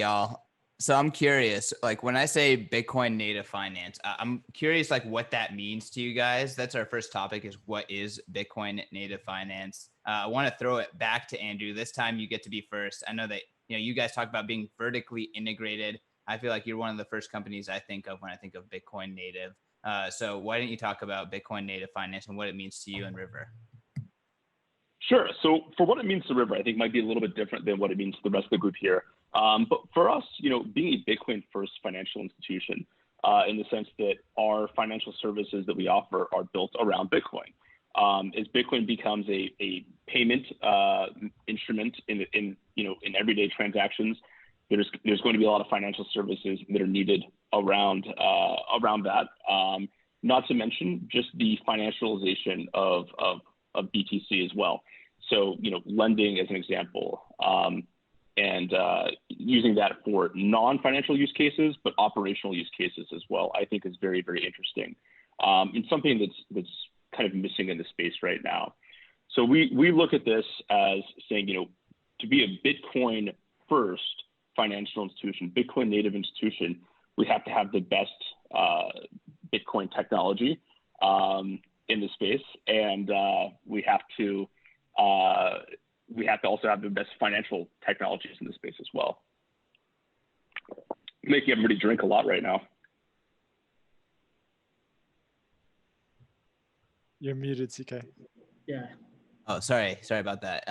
y'all. So I'm curious, like when I say Bitcoin native finance, I'm curious like what that means to you guys. That's our first topic, is what is Bitcoin native finance? I want to throw it back to Andrew. This time you get to be first. I know that, you guys talk about being vertically integrated. I feel like you're one of the first companies I think of when I think of Bitcoin native. So why don't you talk about Bitcoin native finance and what it means to you and River? Sure. So for what it means to River, I think might be a little bit different than what it means to the rest of the group here. But for us, being a Bitcoin first financial institution, in the sense that our financial services that we offer are built around Bitcoin. As Bitcoin becomes a payment instrument in everyday transactions, there's going to be a lot of financial services that are needed around that. Not to mention just the financialization of BTC as well. So, lending as an example, and using that for non-financial use cases, but operational use cases as well, I think is very, very interesting. And something that's kind of missing in the space right now. So we look at this as saying, to be a Bitcoin first financial institution, Bitcoin native institution, we have to have the best Bitcoin technology in the space, and we have to also have the best financial technologies in the space as well. Making everybody drink a lot right now. You're muted, CK. Yeah. Oh, sorry about that.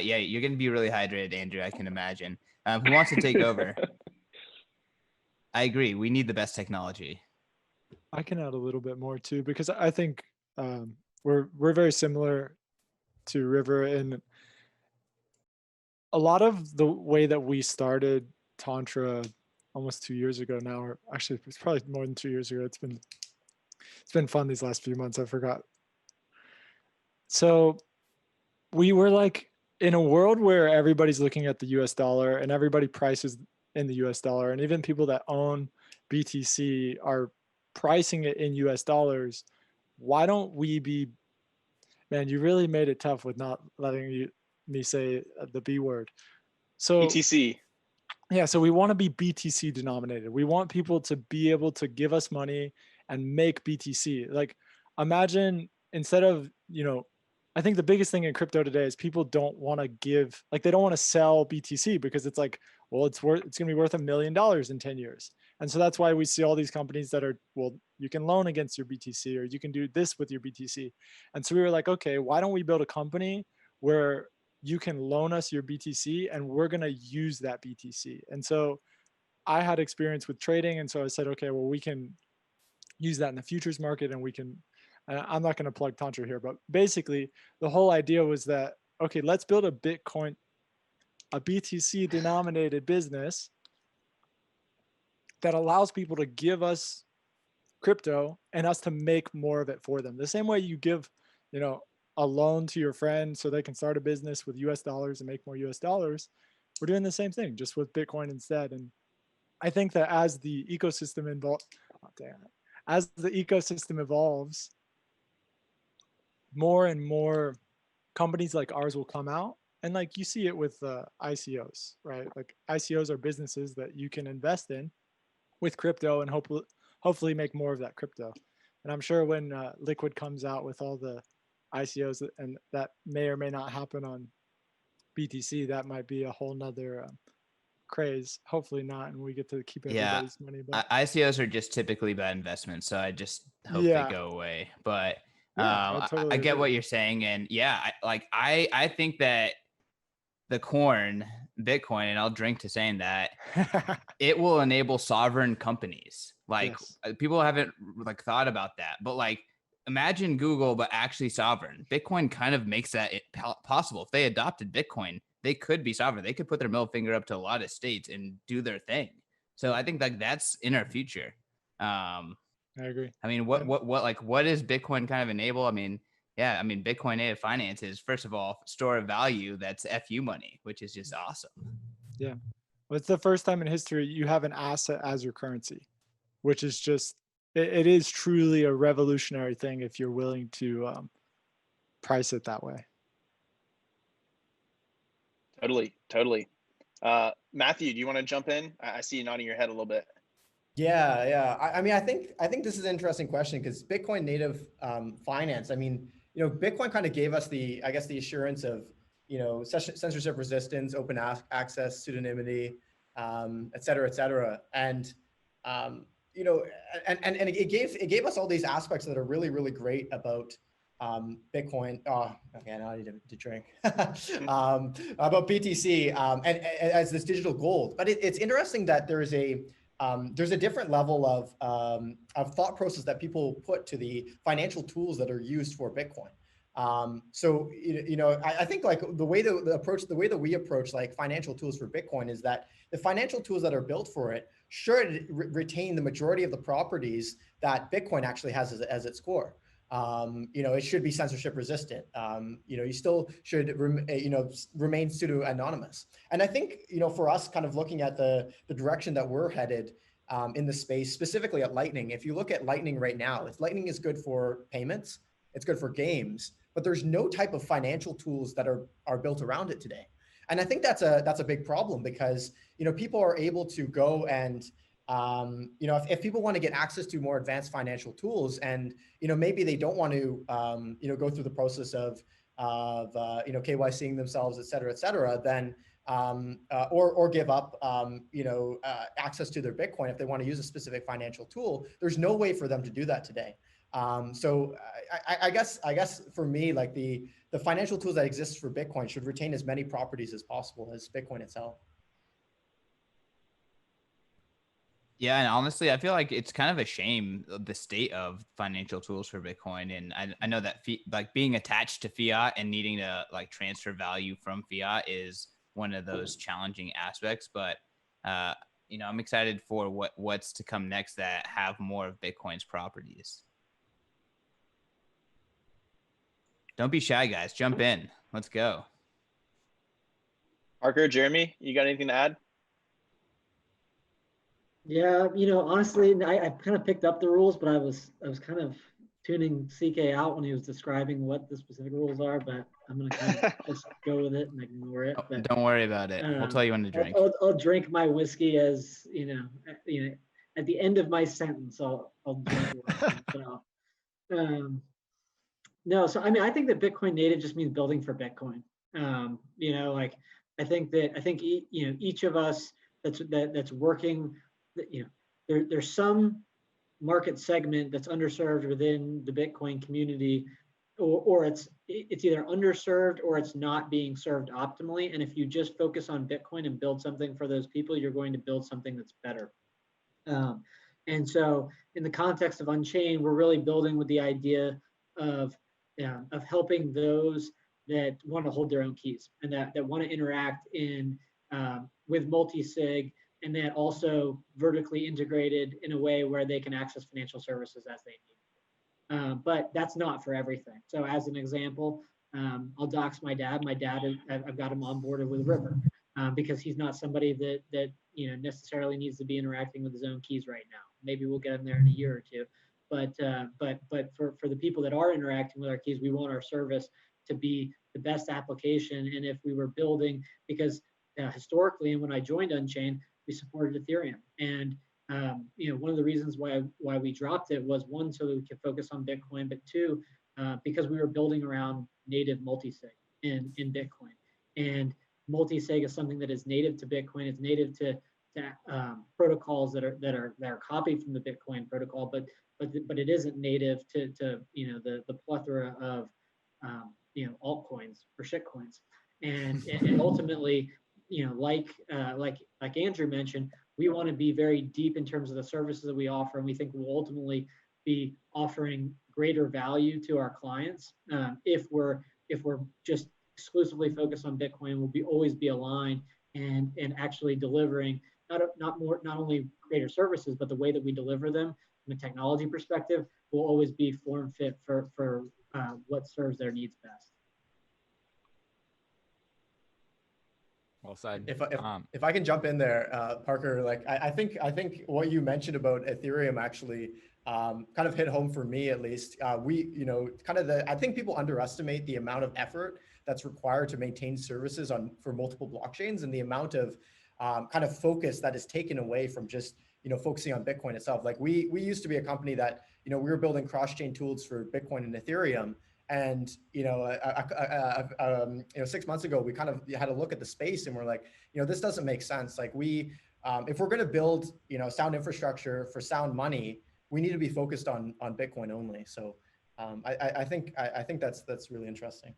Yeah, you're gonna be really hydrated, Andrew. I can imagine. Who wants to take over? I agree. We need the best technology. I can add a little bit more too, because I think we're very similar to River in a lot of the way that we started Tantra almost 2 years ago now, or actually it's probably more than 2 years ago. It's been fun these last few months. I forgot. So we were like in a world where everybody's looking at the US dollar and everybody prices in the US dollar, and even people that own BTC are pricing it in US dollars. Why don't we be, man, you really made it tough with not letting me say the B word. So BTC. Yeah, so we want to be BTC denominated. We want people to be able to give us money and make BTC. Like imagine instead of, I think the biggest thing in crypto today is people don't want to give, like they don't want to sell BTC because it's like, well, it's going to be worth $1 million in 10 years. And so that's why we see all these companies that are, well, you can loan against your BTC or you can do this with your BTC. And so we were like, okay, why don't we build a company where you can loan us your BTC and we're going to use that BTC. And so I had experience with trading. And so I said, okay, well, we can use that in the futures market and we can, I'm not going to plug Tantra here, but basically the whole idea was that, okay, let's build a Bitcoin, a BTC denominated business that allows people to give us crypto and us to make more of it for them. The same way you give, a loan to your friend so they can start a business with US dollars and make more US dollars. We're doing the same thing, just with Bitcoin instead. And I think that as the ecosystem evolves, more and more companies like ours will come out. And like you see it with ICOs, right? Like ICOs are businesses that you can invest in with crypto and hopefully make more of that crypto. And I'm sure when Liquid comes out with all the ICOs, and that may or may not happen on BTC, that might be a whole nother craze. Hopefully not, and we get to keep everybody's money. But ICOs are just typically bad investments, so I just hope they go away. But I get what you're saying, and I think that the Bitcoin, and I'll drink to saying that, it will enable sovereign companies. People haven't thought about that, but imagine Google, but actually sovereign. Bitcoin kind of makes that possible. If they adopted Bitcoin, they could be sovereign. They could put their middle finger up to a lot of states and do their thing. So I think that's in our future. I agree. I mean, what does Bitcoin kind of enable? I mean, Bitcoin native finance is, first of all, store of value that's FU money, which is just awesome. Yeah. Well, it's the first time in history you have an asset as your currency, which is just, it is truly a revolutionary thing if you're willing to price it that way. Totally. Matthew, do you want to jump in? I see you nodding your head a little bit. Yeah. I mean, I think this is an interesting question because Bitcoin native finance. I mean, Bitcoin kind of gave us the assurance of, censorship resistance, open access, pseudonymity, et cetera. And, and it gave us all these aspects that are really, really great about Bitcoin. Oh, okay, now I need to drink. About BTC and as this digital gold. But it's interesting that there's a different level of thought process that people put to the financial tools that are used for Bitcoin. So I think like the way that we approach like financial tools for Bitcoin is that the financial tools that are built for it should retain the majority of the properties that Bitcoin actually has as its core. It should be censorship resistant. You still should remain pseudo anonymous. And I think for us, kind of looking at the direction that we're headed in the space, specifically at Lightning. If you look at Lightning right now, Lightning is good for payments, it's good for games, but there's no type of financial tools that are built around it today. And I think that's a big problem because people are able to go and if people want to get access to more advanced financial tools and, maybe they don't want to, go through the process of KYCing themselves, et cetera, then, or give up, access to their Bitcoin if they want to use a specific financial tool, there's no way for them to do that today. So I guess for me, like the financial tools that exist for Bitcoin should retain as many properties as possible as Bitcoin itself. Yeah, and honestly, I feel like it's kind of a shame the state of financial tools for Bitcoin. And I know that like being attached to fiat and needing to like transfer value from fiat is one of those challenging aspects. But I'm excited for what's to come next that have more of Bitcoin's properties. Don't be shy, guys. Jump in. Let's go. Parker, Jeremy, you got anything to add? Yeah, honestly, I kind of picked up the rules, but I was kind of tuning CK out when he was describing what the specific rules are, but I'm gonna kind of just go with it and ignore it. But, don't worry about it. We'll tell you when to drink. I'll drink my whiskey as at the end of my sentence. I'll drink it. No, so I mean, I think that Bitcoin native just means building for Bitcoin. I think each of us that's working. There's some market segment that's underserved within the Bitcoin community, or it's either underserved or it's not being served optimally. And if you just focus on Bitcoin and build something for those people, you're going to build something that's better. And so in the context of Unchained, we're really building with the idea of helping those that want to hold their own keys and that want to interact with multi-sig, and then also vertically integrated in a way where they can access financial services as they need. But that's not for everything. So as an example, I'll dox my dad. My dad, I've got him onboarded with River because he's not somebody that necessarily needs to be interacting with his own keys right now. Maybe we'll get him there in a year or two. But for the people that are interacting with our keys, we want our service to be the best application. And if we were building, because historically, and when I joined Unchained, we supported Ethereum. And one of the reasons why we dropped it was, one, so that we could focus on Bitcoin, but two, because we were building around native multi-sig in Bitcoin. And multi-sig is something that is native to Bitcoin. It's native to protocols that are copied from the Bitcoin protocol, but it isn't native to the plethora of altcoins or shitcoins. And ultimately, like Andrew mentioned, we want to be very deep in terms of the services that we offer, and we think we'll ultimately be offering greater value to our clients if we're just exclusively focused on Bitcoin. We'll always be aligned and actually delivering not only greater services, but the way that we deliver them from a technology perspective will always be form fit for what serves their needs best. Well said. If I can jump in there, Parker, like I think what you mentioned about Ethereum actually kind of hit home for me, at least. I think people underestimate the amount of effort that's required to maintain services for multiple blockchains, and the amount of kind of focus that is taken away from just, focusing on Bitcoin itself. Like we used to be a company that, we were building cross-chain tools for Bitcoin and Ethereum. And, 6 months ago, we kind of had a look at the space and we're like, this doesn't make sense. Like if we're going to build, sound infrastructure for sound money, we need to be focused on Bitcoin only. So I think that's really interesting.